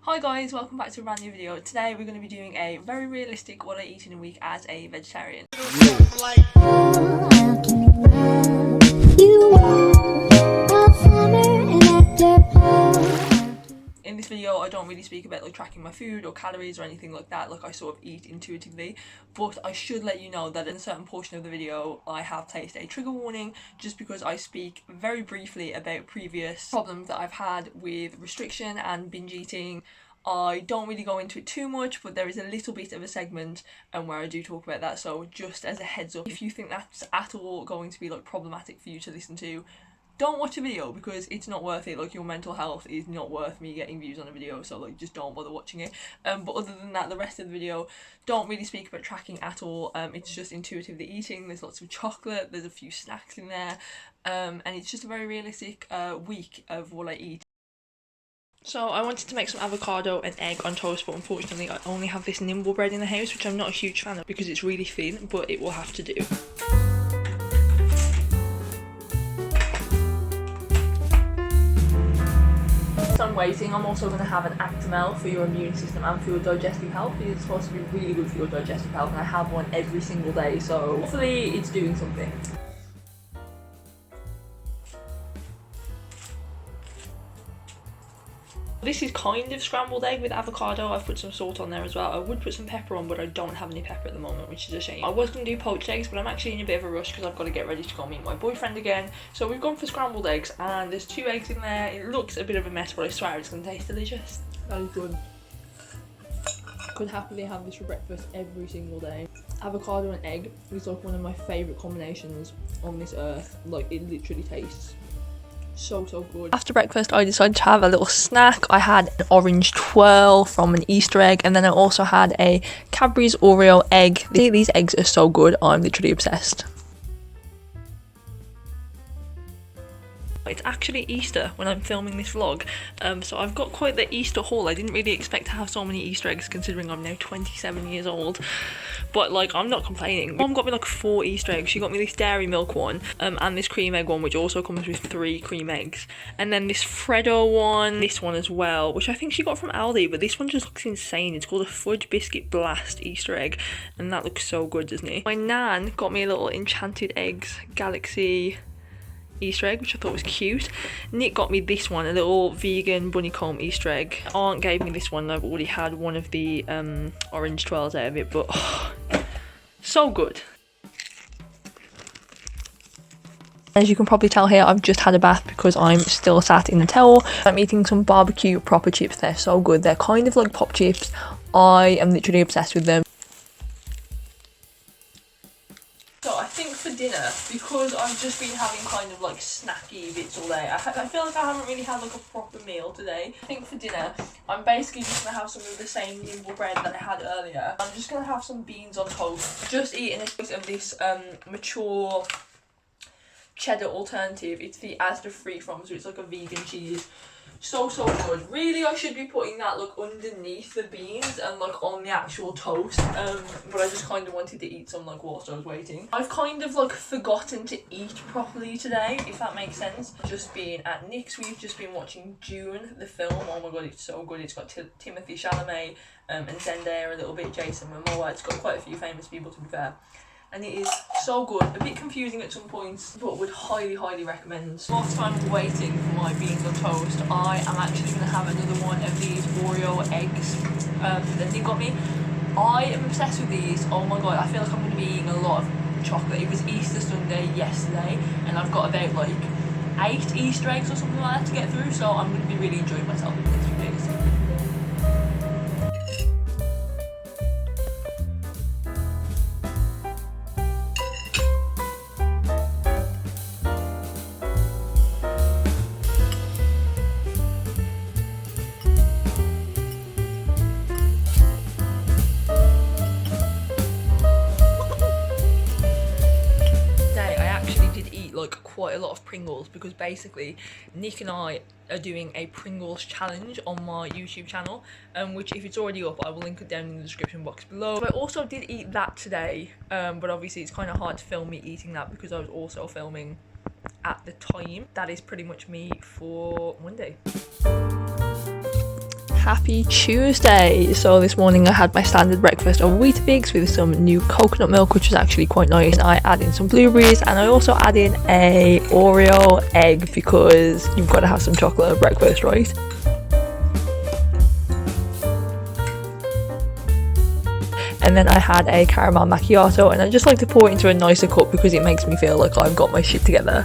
Hi guys, welcome back to a brand new video. Today we're going to be doing a very realistic what I eat in a week as a vegetarian. In this video I don't really speak about like tracking my food or calories or anything like that, like I sort of eat intuitively, but I should let you know that in a certain portion of the video I have placed a trigger warning just because I speak very briefly about previous problems that I've had with restriction and binge eating. I don't really go into it too much, but there is a little bit of a segment where I do talk about that, so just as a heads up, if you think that's at all going to be like problematic for you to listen to, don't watch a video because it's not worth it. Like, your mental health is not worth me getting views on a video, so like just don't bother watching it. But other than that, the rest of the video don't really speak about tracking at all. It's just intuitively eating. There's lots of chocolate, there's a few snacks in there, and it's just a very realistic week of what I eat. So I wanted to make some avocado and egg on toast, but unfortunately I only have this nimble bread in the house, which I'm not a huge fan of because it's really thin, but it will have to do. So I'm waiting. I'm also going to have an Actimel for your immune system and for your digestive health. It's supposed to be really good for your digestive health, and I have one every single day, so hopefully it's doing something. This is kind of scrambled egg with avocado. I've put some salt on there as well. I would put some pepper on, but I don't have any pepper at the moment, which is a shame. I was going to do poached eggs, but I'm actually in a bit of a rush because I've got to get ready to go meet my boyfriend again. So we've gone for scrambled eggs, and there's 2 eggs in there. It looks a bit of a mess, but I swear it's going to taste delicious. That is good. Could happily have this for breakfast every single day. Avocado and egg is like one of my favourite combinations on this earth. Like, it literally tastes so good. After breakfast I decided to have a little snack. I had an orange twirl from an Easter egg, and then I also had a Cadbury's Oreo egg. These eggs are so good, I'm literally obsessed. It's actually Easter when I'm filming this vlog, so I've got quite the Easter haul. I didn't really expect to have so many Easter eggs considering I'm now 27 years old, but like, I'm not complaining. Mom got me like 4 Easter eggs. She got me this dairy milk one, and this cream egg one, which also comes with 3 cream eggs, and then this Freddo one, this one as well, which I think she got from Aldi, but this one just looks insane. It's called a Fudge Biscuit Blast Easter egg, and that looks so good, doesn't it? My nan got me a little Enchanted Eggs Galaxy Easter egg, which I thought was cute. Nick got me this one, a little vegan bunny comb Easter egg. Aunt gave me this one. I've already had one of the orange twirls out of it, but so good. As you can probably tell here, I've just had a bath because I'm still sat in the towel. I'm eating some barbecue proper chips. They're so good. They're kind of like pop chips. I am literally obsessed with them. So I think for dinner, because I've just been having kind of like snacky bits all day, I feel like I haven't really had like a proper meal today. I think for dinner, I'm basically just going to have some of the same nimble bread that I had earlier. I'm just going to have some beans on toast. Just eating a piece of this mature cheddar alternative. It's the Asda free from, so it's like a vegan cheese. So good. Really, I should be putting that like underneath the beans and like on the actual toast, but I just kind of wanted to eat some like whilst I was waiting. I've kind of like forgotten to eat properly today, if that makes sense. Just been at Nick's. We've just been watching June, the film. Oh my god, it's so good. It's got Timothy Chalamet and Zendaya a little bit, Jason Momoa. It's got quite a few famous people, to be fair, and it is so good. A bit confusing at some points, but would highly recommend. Whilst I'm waiting for my beans on toast, I am actually going to have another one of these Oreo eggs that Nick got me. I am obsessed with these. Oh my god, I feel like I'm going to be eating a lot of chocolate. It was Easter Sunday yesterday, and I've got about like 8 Easter eggs or something like that to get through, so I'm going to be really enjoying myself in the next few days. Like quite a lot of Pringles because basically Nick and I are doing a Pringles challenge on my YouTube channel, which if it's already up I will link it down in the description box below. So I also did eat that today, but obviously it's kind of hard to film me eating that because I was also filming at the time. That is pretty much me for Monday. Happy Tuesday. So this morning I had my standard breakfast of Weetabix with some new coconut milk, which was actually quite nice. I add in some blueberries and I also add in a Oreo egg because you've got to have some chocolate at breakfast, right? And then I had a caramel macchiato, and I just like to pour it into a nicer cup because it makes me feel like I've got my shit together.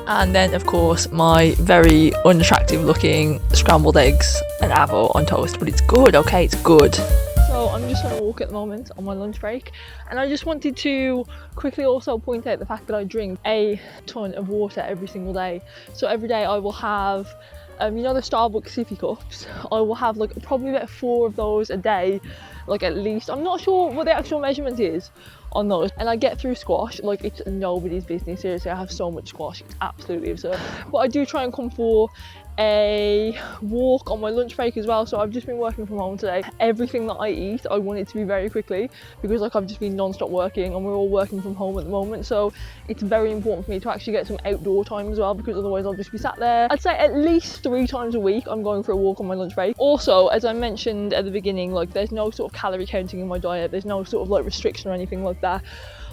And then of course my very unattractive looking scrambled eggs and avo on toast, but it's good, okay, it's good. So I'm just on a walk at the moment on my lunch break, and I just wanted to quickly also point out the fact that I drink a ton of water every single day. So every day I will have you know the Starbucks sippy cups, I will have like probably about 4 of those a day, like at least. I'm not sure what the actual measurement is on those, and I get through squash like it's nobody's business. Seriously, I have so much squash, it's absolutely absurd. But I do try and come for a walk on my lunch break as well. So I've just been working from home today. Everything that I eat I want it to be very quickly because like I've just been non-stop working and we're all working from home at the moment, so it's very important for me to actually get some outdoor time as well, because otherwise I'll just be sat there. I'd say at least 3 times a week I'm going for a walk on my lunch break. Also, as I mentioned at the beginning, like there's no sort of calorie counting in my diet, there's no sort of like restriction or anything like that.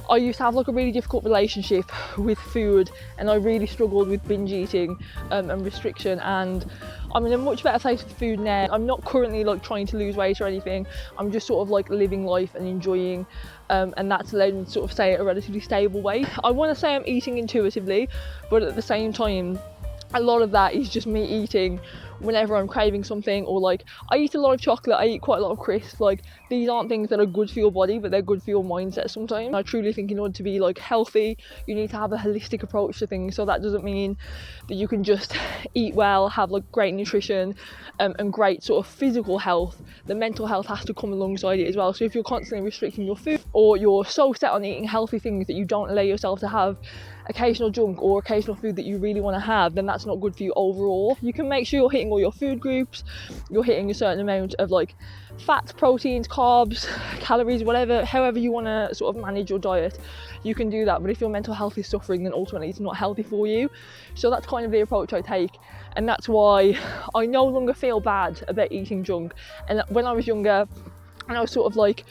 I used to have like a really difficult relationship with food, and I really struggled with binge eating and restriction, and I'm in a much better place with food now. I'm not currently like trying to lose weight or anything, I'm just sort of like living life and enjoying, and that's allowed me to sort of stay at a relatively stable weight. I want to say I'm eating intuitively, but at the same time a lot of that is just me eating whenever I'm craving something, or like I eat a lot of chocolate, I eat quite a lot of crisps. Like these aren't things that are good for your body, but they're good for your mindset sometimes. I truly think in order to be like healthy, you need to have a holistic approach to things. So that doesn't mean that you can just eat well, have like great nutrition and great sort of physical health. The mental health has to come alongside it as well. So if you're constantly restricting your food, or you're so set on eating healthy things that you don't allow yourself to have occasional junk or occasional food that you really want to have, then that's not good for you overall. You can make sure you're hitting all your food groups, you're hitting a certain amount of like fats, proteins, carbs, calories, whatever, however you want to sort of manage your diet, you can do that. But if your mental health is suffering, then ultimately it's not healthy for you. So that's kind of the approach I take, and that's why I no longer feel bad about eating junk. And when I was younger and I was sort of like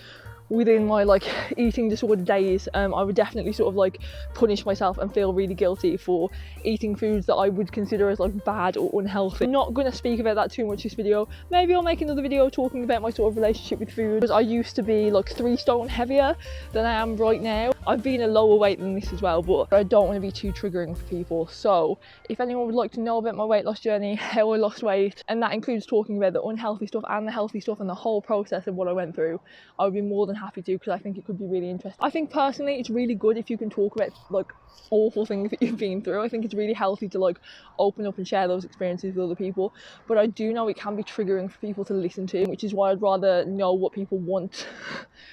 within my like eating disorder days, I would definitely sort of like punish myself and feel really guilty for eating foods that I would consider as like bad or unhealthy. I'm not going to speak about that too much this video. Maybe I'll make another video talking about my sort of relationship with food, because I used to be like 3 stone heavier than I am right now. I've been a lower weight than this as well, but I don't want to be too triggering for people. So if anyone would like to know about my weight loss journey, how I lost weight, and that includes talking about the unhealthy stuff and the healthy stuff and the whole process of what I went through, I would be more than happy to, because I think it could be really interesting. I think personally it's really good if you can talk about like awful things that you've been through. I think it's really healthy to like open up and share those experiences with other people, but I do know it can be triggering for people to listen to, which is why I'd rather know what people want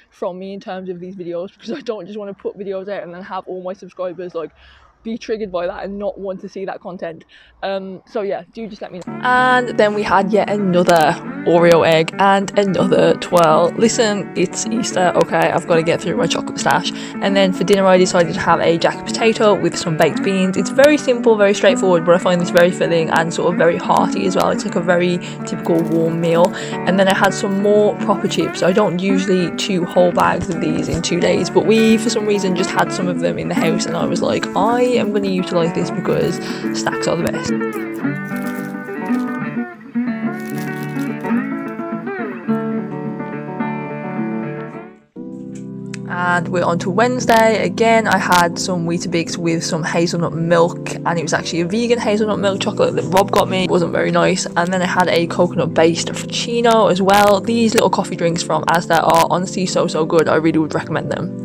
from me in terms of these videos, because I don't just want to put videos out and then have all my subscribers like be triggered by that and not want to see that content. So yeah, do just let me know. And then we had yet another Oreo egg and another twirl. Listen, it's Easter, okay, I've got to get through my chocolate stash. And then for dinner I decided to have a jacket potato with some baked beans. It's very simple, very straightforward, but I find this very filling and sort of very hearty as well. It's like a very typical warm meal. And then I had some more proper chips. I don't usually chew whole bags of these in 2 days, but we for some reason just had some of them in the house, and I was like, I am going to utilise this because snacks are the best. And we're on to Wednesday. Again, I had some Weetabix with some hazelnut milk, and it was actually a vegan hazelnut milk chocolate that Rob got me. It wasn't very nice. And then I had a coconut based frappuccino as well. These little coffee drinks from Asda are honestly so good. I really would recommend them.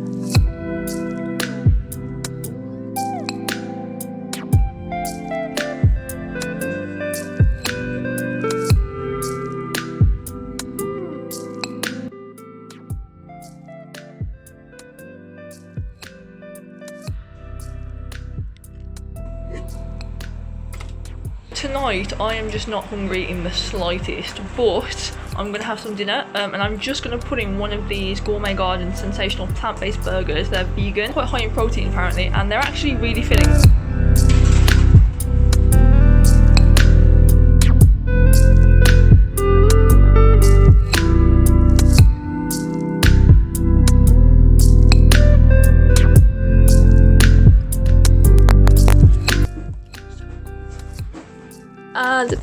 Tonight I am just not hungry in the slightest, but I'm gonna have some dinner, and I'm just gonna put in one of these Gourmet Garden sensational plant-based burgers. They're vegan, quite high in protein apparently, and they're actually really filling.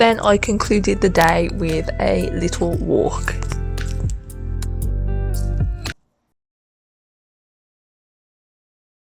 Then I concluded the day with a little walk.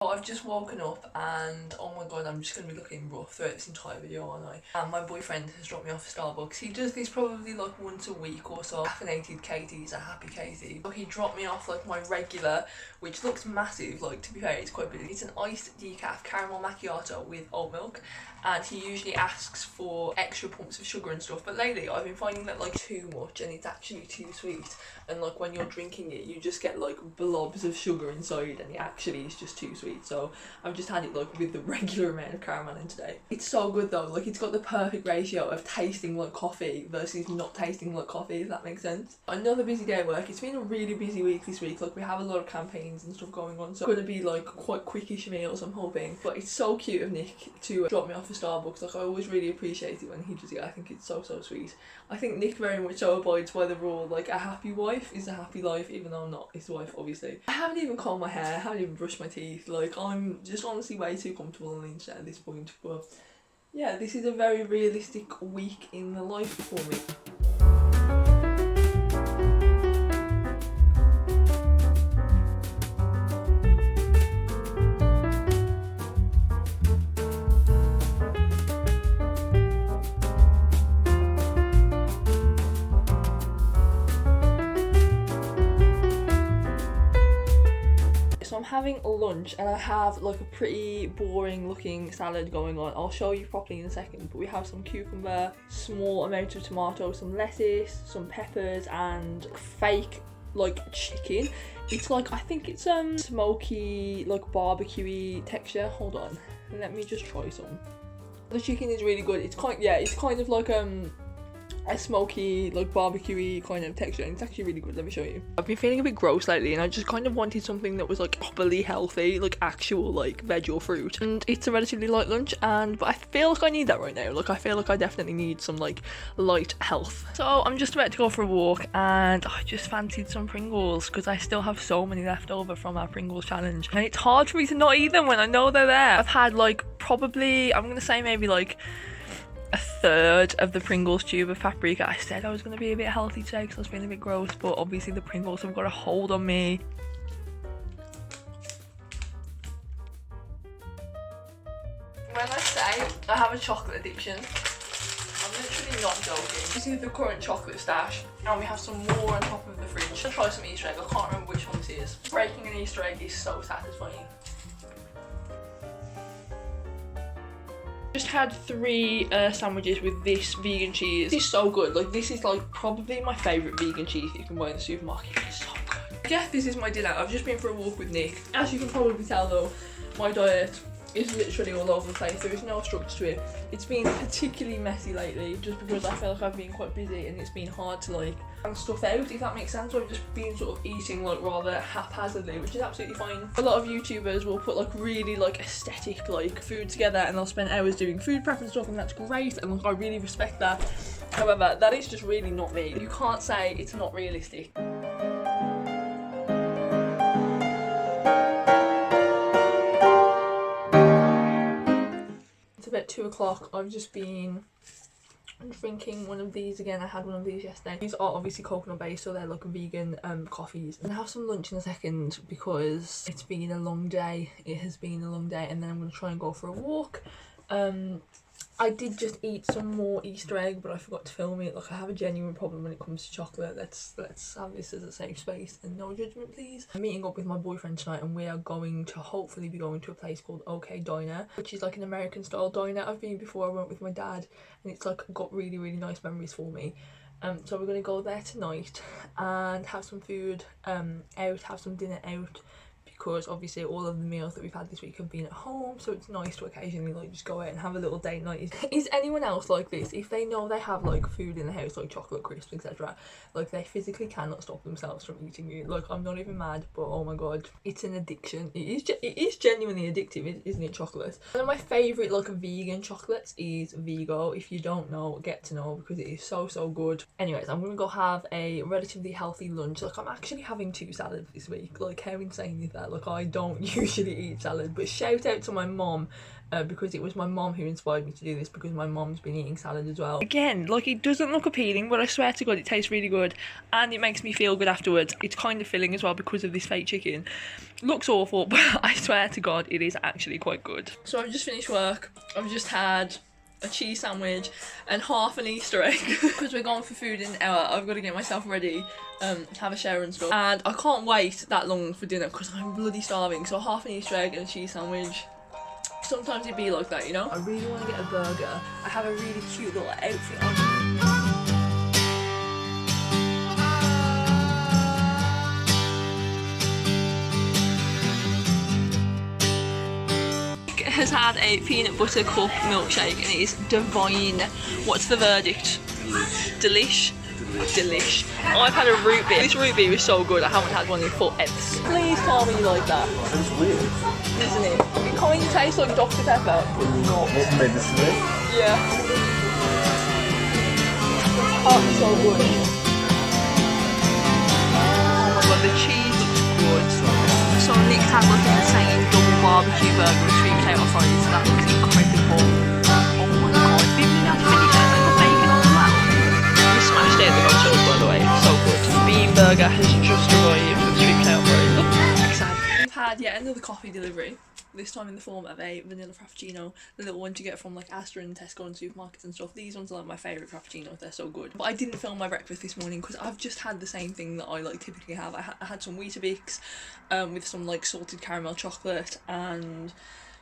I've just woken up and oh my god, I'm just going to be looking rough throughout this entire video, aren't I? And my boyfriend has dropped me off at Starbucks. He does this probably like once a week or so. Caffeinated Katie's a happy Katie. So he dropped me off like my regular, which looks massive, like to be fair it's quite big. It's an iced decaf caramel macchiato with oat milk, and he usually asks for extra pumps of sugar and stuff, but lately I've been finding that like too much and it's actually too sweet, and like when you're drinking it you just get like blobs of sugar inside and it actually is just too sweet. So I've just had it like with the regular amount of caramel in today. It's so good though, like it's got the perfect ratio of tasting like coffee versus not tasting like coffee, if that makes sense. Another busy day at work. It's been a really busy week this week, like we have a lot of campaigns and stuff going on, so it's gonna be like quite quickish meals I'm hoping. But it's so cute of Nick to drop me off at Starbucks. Like I always really appreciate it when he does it. I think it's so sweet. I think Nick very much so abides by the rule like a happy wife is a happy life, even though I'm not his wife obviously. I haven't even combed my hair, I haven't even brushed my teeth, like I'm just honestly way too comfortable on the internet at this point. But yeah, this is a very realistic week in the life for me. So I'm having lunch and I have like a pretty boring looking salad going on. I'll show you properly in a second, but we have some cucumber, small amount of tomato, some lettuce, some peppers and fake like chicken. It's like, I think it's smoky like barbecuey texture. Hold on, let me just try some. The chicken is really good. It's kind of like a smoky, like barbecuey kind of texture, and it's actually really good. Let me show you. I've been feeling a bit gross lately and I just kind of wanted something that was like properly healthy, like actual like veg or fruit, and it's a relatively light lunch, but I feel like I need that right now. Like I feel like I definitely need some like light health. So I'm just about to go for a walk and I just fancied some Pringles because I still have so many left over from our Pringles challenge, and it's hard for me to not eat them when I know they're there. I've had like probably, I'm gonna say maybe like a third of the Pringles tube of paprika. I said I was going to be a bit healthy today because I was feeling a bit gross, but obviously the Pringles have got a hold on me. When I say I have a chocolate addiction, I'm literally not joking. This is the current chocolate stash, and we have some more on top of the fridge. I'll try some Easter egg. I can't remember which one this is. Breaking an Easter egg is so satisfying. Just had 3 sandwiches with this vegan cheese. This is so good. Like this is like probably my favourite vegan cheese you can buy in the supermarket. It's so good. Yeah, this is my dinner. I've just been for a walk with Nick. As you can probably tell though, my diet is literally all over the place. There is no structure to it. It's been particularly messy lately just because I feel like I've been quite busy and it's been hard to like plan stuff out, if that makes sense. So I've just been sort of eating like rather haphazardly, which is absolutely fine. A lot of YouTubers will put like really like aesthetic like food together and they'll spend hours doing food prep and stuff, and that's great and like I really respect that. However, that is just really not me. You can't say it's not realistic. At 2 o'clock, I've just been drinking one of these again. I had one of these yesterday. These are obviously coconut based, so they're like vegan coffees. And I'll have some lunch in a second because it's been a long day. It has been a long day, and then I'm going to try and go for a walk. I did just eat some more Easter egg, but I forgot to film it. Like I have a genuine problem when it comes to chocolate. Let's have this as a safe space and no judgment, please. I'm meeting up with my boyfriend tonight, and we are going to hopefully be going to a place called OK Diner, which is like an American style diner. I've been before. I went with my dad, and it's like got really nice memories for me. So we're gonna go there tonight and have some food out, have some dinner out, because obviously all of the meals that we've had this week have been at home, so it's nice to occasionally like just go out and have a little date night. Is anyone else like this? If they know they have like food in the house, like chocolate crisps, etc., like they physically cannot stop themselves from eating it. Like I'm not even mad, but oh my god, it's an addiction. It is genuinely addictive, isn't it, chocolate? One of my favourite like vegan chocolates is Vigo. If you don't know, get to know, because it is so good. Anyways, I'm gonna go have a relatively healthy lunch. Like I'm actually having 2 salads this week. Like how insane is that? like I don't usually eat salad, but shout out to my mom. Because it was my mom who inspired me to do this, because my mom's been eating salad as well. Again, like, it doesn't look appealing, but I swear to God it tastes really good and it makes me feel good afterwards. It's kind of filling as well because of this fake chicken. Looks awful, but I swear to God it is actually quite good. So I've just finished work. I've just had a cheese sandwich and half an Easter egg because we're going for food in an hour. I've got to get myself ready, have a shower and stuff, and I can't wait that long for dinner because I'm bloody starving. So half an Easter egg and a cheese sandwich. Sometimes it'd be like that, you know? I really want to get a burger. I have a really cute little outfit on. Has had a peanut butter cup milkshake and it is divine. What's the verdict? Delish. Delish. I've had a root beer. This root beer is so good. I haven't had one in forever. Please tell me you like that. It's weird, isn't it? It kind of tastes like Dr. Pepper. not what medicine. Yeah. Oh, it's so good. Oh my god, the cheese looks good. So Nick had like an insane double barbecue burger with sweet potato fries. That looks incredible. Oh my god, didn't we have to finish it? I got bacon on that. We smashed it at the Goldshills, by the way. So good. Bean burger has just arrived with sweet potato fries. Excited. We've had yet another coffee delivery. This time in the form of a vanilla frappuccino, the little ones you get from like Asda and Tesco and supermarkets and stuff. These ones are like my favourite frappuccinos, they're so good. But I didn't film my breakfast this morning because I've just had the same thing that I like typically have. I had some Weetabix with some like salted caramel chocolate and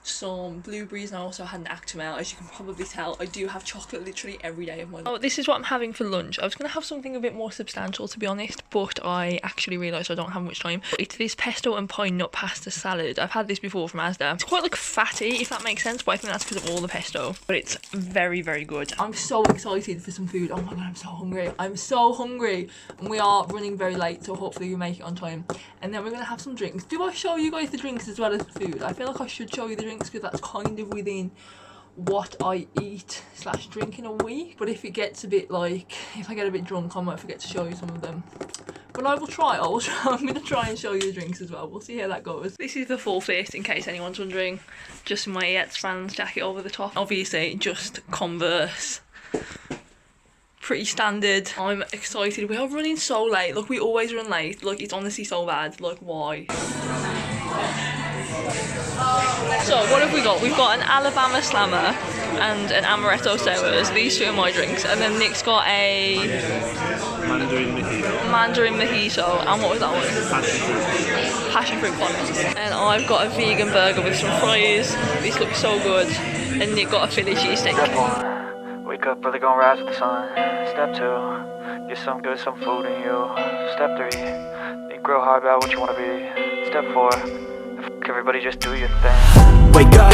some blueberries, and I also had an Actimel. As you can probably tell, I do have chocolate literally every day of my life. Oh, this is what I'm having for lunch. I was going to have something a bit more substantial, to be honest, but I actually realised I don't have much time. It's this pesto and pine nut pasta salad. I've had this before from Asda. It's quite like fatty, if that makes sense, but I think that's because of all the pesto. But it's very, very good. I'm so excited for some food. Oh my god, I'm so hungry. I'm so hungry. And we are running very late, so hopefully we make it on time. And then we're going to have some drinks. Do I show you guys the drinks as well as the food? I feel like I should show you the drinks because that's kind of within what I eat / drink in a week. But if it gets a bit like, if I get a bit drunk, I might forget to show you some of them. But I will try. I'm going to try and show you the drinks as well. We'll see how that goes. This is the full fit, in case anyone's wondering. Just my Yets fans jacket over the top. Obviously, just Converse. Pretty standard. I'm excited. We are running so late. Like, we always run late. Like, it's honestly so bad. Like, why? So what have we got? We've got an Alabama Slammer and an Amaretto Sours. These two are my drinks. And then Nick's got a Mandarin Mojito. And what was that one? Passion fruit one. And I've got a vegan burger with some fries. These look so good. And Nick got a Philly cheesesteak. Step 1, wake up early, gonna rise with the sun. Step 2, get some good, some food in you. Step 3, think real hard about what you wanna be. Step 4, everybody just do your thing. Wake up,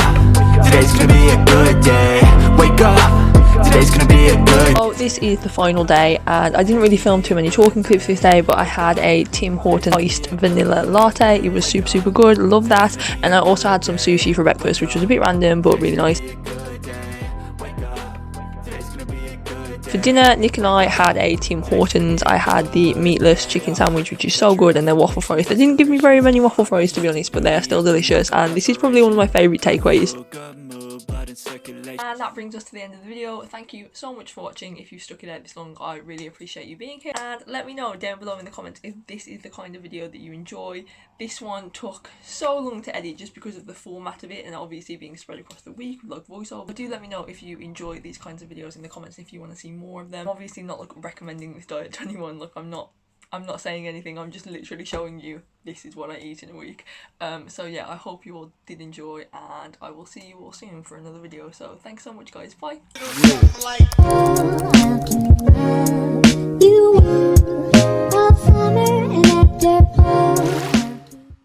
today's gonna be a good day. Wake up, today's gonna be a good. Oh, this is the final day and I didn't really film too many talking clips this day, but I had a Tim Hortons iced vanilla latte. It was super good, love that. And I also had some sushi for breakfast, which was a bit random but really nice. For dinner, Nick and I had a Tim Hortons. I had the meatless chicken sandwich, which is so good, and their waffle fries. They didn't give me very many waffle fries, to be honest, but they are still delicious, and this is probably one of my favourite takeaways. And that brings us to the end of the video. Thank you so much for watching. If you've stuck it out this long, I really appreciate you being here. And let me know down below in the comments if this is the kind of video that you enjoy. This one took so long to edit just because of the format of it, and obviously being spread across the week with like voiceover. But do let me know if you enjoy these kinds of videos in the comments, if you want to see more of them. I'm obviously not like recommending this diet to anyone. Like, I'm not saying anything, I'm just literally showing you this is what I eat in a week. So yeah, I hope you all did enjoy, and I will see you all soon for another video. So thanks so much guys, bye.